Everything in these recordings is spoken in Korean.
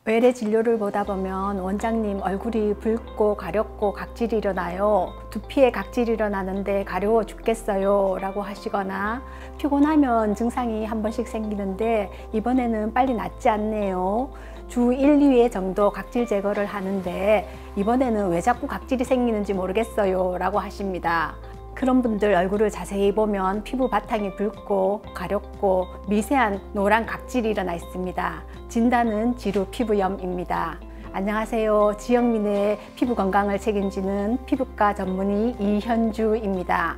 외래 진료를 보다 보면 원장님 얼굴이 붉고 가렵고 각질이 일어나요. 두피에 각질이 일어나는데 가려워 죽겠어요 라고 하시거나, 피곤하면 증상이 한 번씩 생기는데 이번에는 빨리 낫지 않네요. 주 1, 2회 정도 각질 제거를 하는데 이번에는 왜 자꾸 각질이 생기는지 모르겠어요 라고 하십니다. 그런 분들 얼굴을 자세히 보면 피부 바탕이 붉고 가렵고 미세한 노란 각질이 일어나 있습니다. 진단은 지루 피부염입니다. 안녕하세요. 지영민의 피부 건강을 책임지는 피부과 전문의 이현주입니다.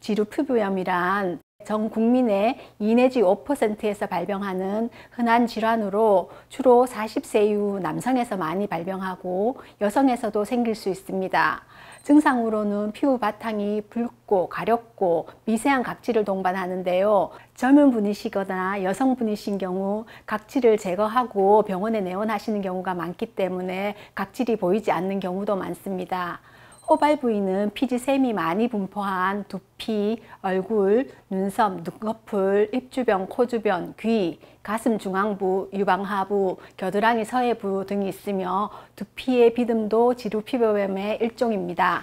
지루 피부염이란 전 국민의 2 내지 5%에서 발병하는 흔한 질환으로 주로 40세 이후 남성에서 많이 발병하고 여성에서도 생길 수 있습니다. 증상으로는 피부 바탕이 붉고 가렵고 미세한 각질을 동반하는데요. 젊은 분이시거나 여성분이신 경우 각질을 제거하고 병원에 내원하시는 경우가 많기 때문에 각질이 보이지 않는 경우도 많습니다. 호발 부위는 피지샘이 많이 분포한 두피, 얼굴, 눈썹, 눈꺼풀, 입 주변, 코 주변, 귀, 가슴 중앙부, 유방하부, 겨드랑이 서해부 등이 있으며 두피의 비듬도 지루 피부염의 일종입니다.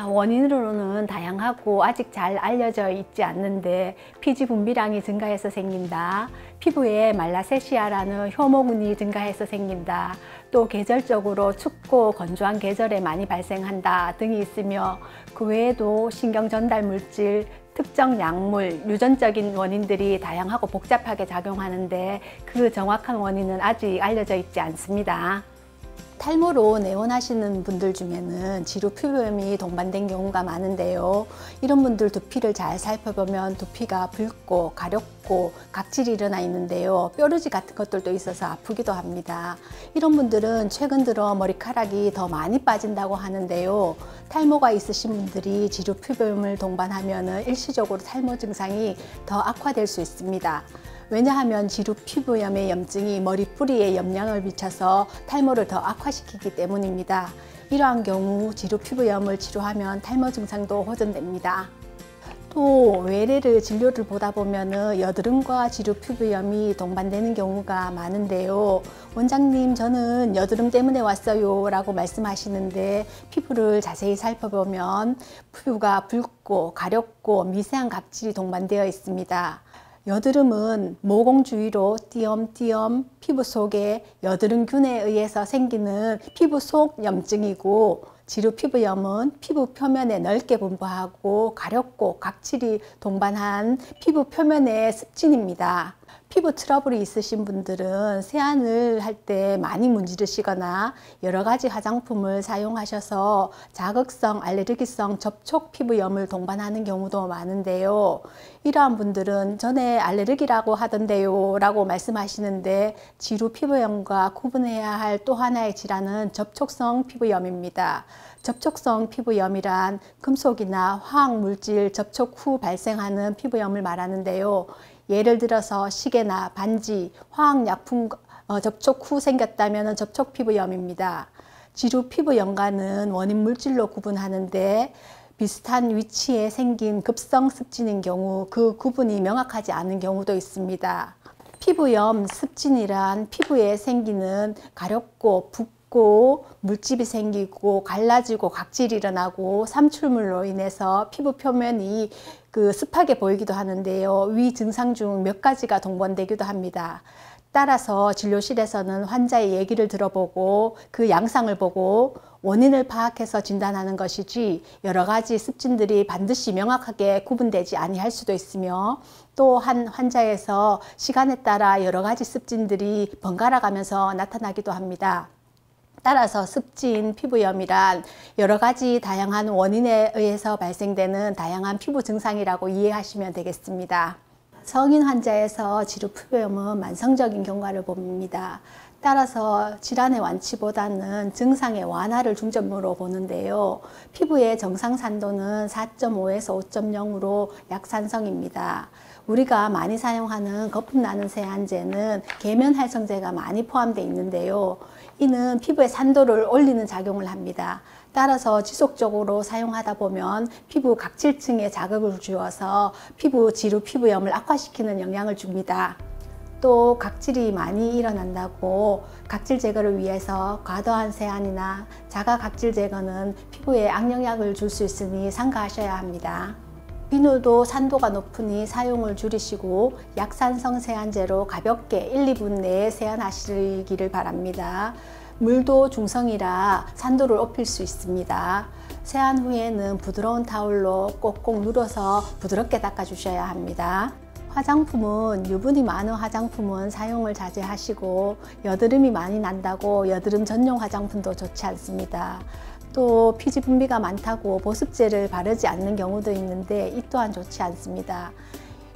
원인으로는 다양하고 아직 잘 알려져 있지 않는데 피지 분비량이 증가해서 생긴다, 피부에 말라세시아라는 효모군이 증가해서 생긴다, 또 계절적으로 춥고 건조한 계절에 많이 발생한다 등이 있으며, 그 외에도 신경 전달 물질, 특정 약물, 유전적인 원인들이 다양하고 복잡하게 작용하는데 그 정확한 원인은 아직 알려져 있지 않습니다. 탈모로 내원하시는 분들 중에는 지루 피부염이 동반된 경우가 많은데요. 이런 분들 두피를 잘 살펴보면 두피가 붉고 가렵고 각질이 일어나 있는데요. 뾰루지 같은 것들도 있어서 아프기도 합니다. 이런 분들은 최근 들어 머리카락이 더 많이 빠진다고 하는데요. 탈모가 있으신 분들이 지루 피부염을 동반하면 일시적으로 탈모 증상이 더 악화될 수 있습니다. 왜냐하면 지루 피부염의 염증이 머리 뿌리에 영향을 미쳐서 탈모를 더 악화시키기 때문입니다. 이러한 경우 지루 피부염을 치료하면 탈모 증상도 호전됩니다. 또 외래를 진료를 보다 보면 여드름과 지루 피부염이 동반되는 경우가 많은데요. 원장님, 저는 여드름 때문에 왔어요 라고 말씀하시는데 피부를 자세히 살펴보면 피부가 붉고 가렵고 미세한 각질이 동반되어 있습니다. 여드름은 모공 주위로 띄엄띄엄 피부 속에 여드름균에 의해서 생기는 피부 속 염증이고, 지루 피부염은 피부 표면에 넓게 분포하고 가렵고 각질이 동반한 피부 표면의 습진입니다. 피부 트러블이 있으신 분들은 세안을 할 때 많이 문지르시거나 여러 가지 화장품을 사용하셔서 자극성, 알레르기성 접촉 피부염을 동반하는 경우도 많은데요. 이러한 분들은 전에 알레르기라고 하던데요 라고 말씀하시는데, 지루 피부염과 구분해야 할 또 하나의 질환은 접촉성 피부염입니다. 접촉성 피부염이란 금속이나 화학물질 접촉 후 발생하는 피부염을 말하는데요. 예를 들어서 시계나 반지, 화학약품 접촉 후 생겼다면 접촉 피부염입니다. 지루 피부염과는 원인 물질로 구분하는데, 비슷한 위치에 생긴 급성 습진인 경우 그 구분이 명확하지 않은 경우도 있습니다. 피부염 습진이란 피부에 생기는 가렵고 붓고 물집이 생기고 갈라지고 각질이 일어나고 삼출물로 인해서 피부 표면이 습하게 보이기도 하는데요. 위 증상 중 몇 가지가 동반되기도 합니다. 따라서 진료실에서는 환자의 얘기를 들어보고 그 양상을 보고 원인을 파악해서 진단하는 것이지, 여러 가지 습진들이 반드시 명확하게 구분되지 아니할 수도 있으며, 또 한 환자에서 시간에 따라 여러 가지 습진들이 번갈아 가면서 나타나기도 합니다. 따라서 습진 피부염이란 여러 가지 다양한 원인에 의해서 발생되는 다양한 피부 증상이라고 이해하시면 되겠습니다. 성인 환자에서 지루 피부염은 만성적인 경과를 봅니다. 따라서 질환의 완치보다는 증상의 완화를 중점으로 보는데요. 피부의 정상 산도는 4.5에서 5.0으로 약산성입니다. 우리가 많이 사용하는 거품 나는 세안제는 계면활성제가 많이 포함되어 있는데요. 이는 피부의 산도를 올리는 작용을 합니다. 따라서 지속적으로 사용하다 보면 피부 각질층에 자극을 주어서 피부 지루 피부염을 악화시키는 영향을 줍니다. 또 각질이 많이 일어난다고 각질 제거를 위해서 과도한 세안이나 자가 각질 제거는 피부에 악영향을 줄 수 있으니 삼가하셔야 합니다. 비누도 산도가 높으니 사용을 줄이시고 약산성 세안제로 가볍게 1, 2분 내에 세안하시기를 바랍니다. 물도 중성이라 산도를 높일 수 있습니다. 세안 후에는 부드러운 타올로 꼭꼭 눌어서 부드럽게 닦아주셔야 합니다. 화장품은 유분이 많은 화장품은 사용을 자제하시고 여드름이 많이 난다고 여드름 전용 화장품도 좋지 않습니다. 또 피지 분비가 많다고 보습제를 바르지 않는 경우도 있는데 이 또한 좋지 않습니다.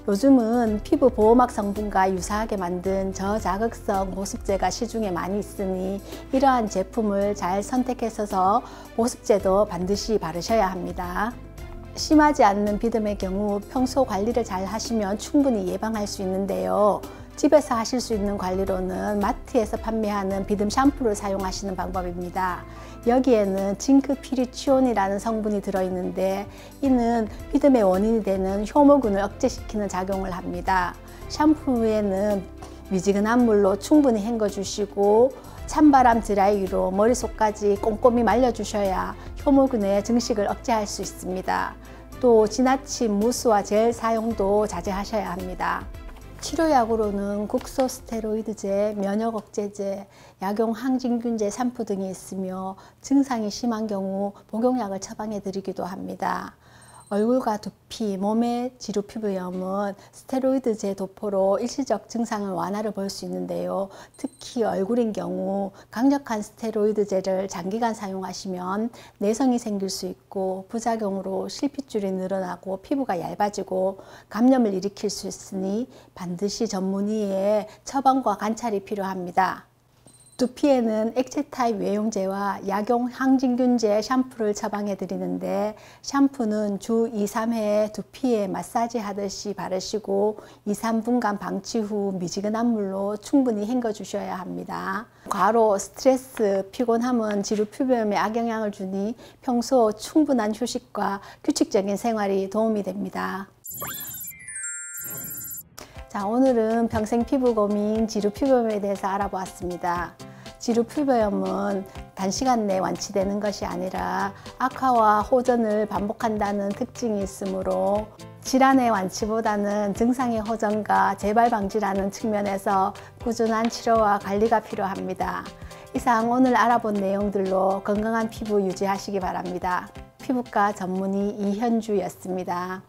요즘은 피부 보호막 성분과 유사하게 만든 저자극성 보습제가 시중에 많이 있으니 이러한 제품을 잘 선택해서 보습제도 반드시 바르셔야 합니다. 심하지 않는 비듬의 경우 평소 관리를 잘 하시면 충분히 예방할 수 있는데요. 집에서 하실 수 있는 관리로는 마트에서 판매하는 비듬 샴푸를 사용하시는 방법입니다. 여기에는 징크피리치온이라는 성분이 들어있는데 이는 비듬의 원인이 되는 효모균을 억제시키는 작용을 합니다. 샴푸 후에는 미지근한 물로 충분히 헹궈주시고 찬바람 드라이기로 머릿속까지 꼼꼼히 말려주셔야 효모균의 증식을 억제할 수 있습니다. 또 지나친 무스와 젤 사용도 자제하셔야 합니다. 치료약으로는 국소스테로이드제, 면역억제제, 약용 항진균제 샴푸 등이 있으며 증상이 심한 경우 복용약을 처방해 드리기도 합니다. 얼굴과 두피, 몸의 지루 피부염은 스테로이드제 도포로 일시적 증상을 완화를 볼 수 있는데요. 특히 얼굴인 경우 강력한 스테로이드제를 장기간 사용하시면 내성이 생길 수 있고 부작용으로 실핏줄이 늘어나고 피부가 얇아지고 감염을 일으킬 수 있으니 반드시 전문의의 처방과 관찰이 필요합니다. 두피에는 액체 타입 외용제와 약용 항진균제 샴푸를 처방해 드리는데 샴푸는 주 2, 3회 두피에 마사지 하듯이 바르시고 2, 3분간 방치 후 미지근한 물로 충분히 헹궈 주셔야 합니다. 과로, 스트레스, 피곤함은 지루 피부염에 악영향을 주니 평소 충분한 휴식과 규칙적인 생활이 도움이 됩니다. 자, 오늘은 평생 피부 고민 지루 피부염에 대해서 알아보았습니다. 지루 피부염은 단시간 내에 완치되는 것이 아니라 악화와 호전을 반복한다는 특징이 있으므로 질환의 완치보다는 증상의 호전과 재발 방지라는 측면에서 꾸준한 치료와 관리가 필요합니다. 이상 오늘 알아본 내용들로 건강한 피부 유지하시기 바랍니다. 피부과 전문의 이현주였습니다.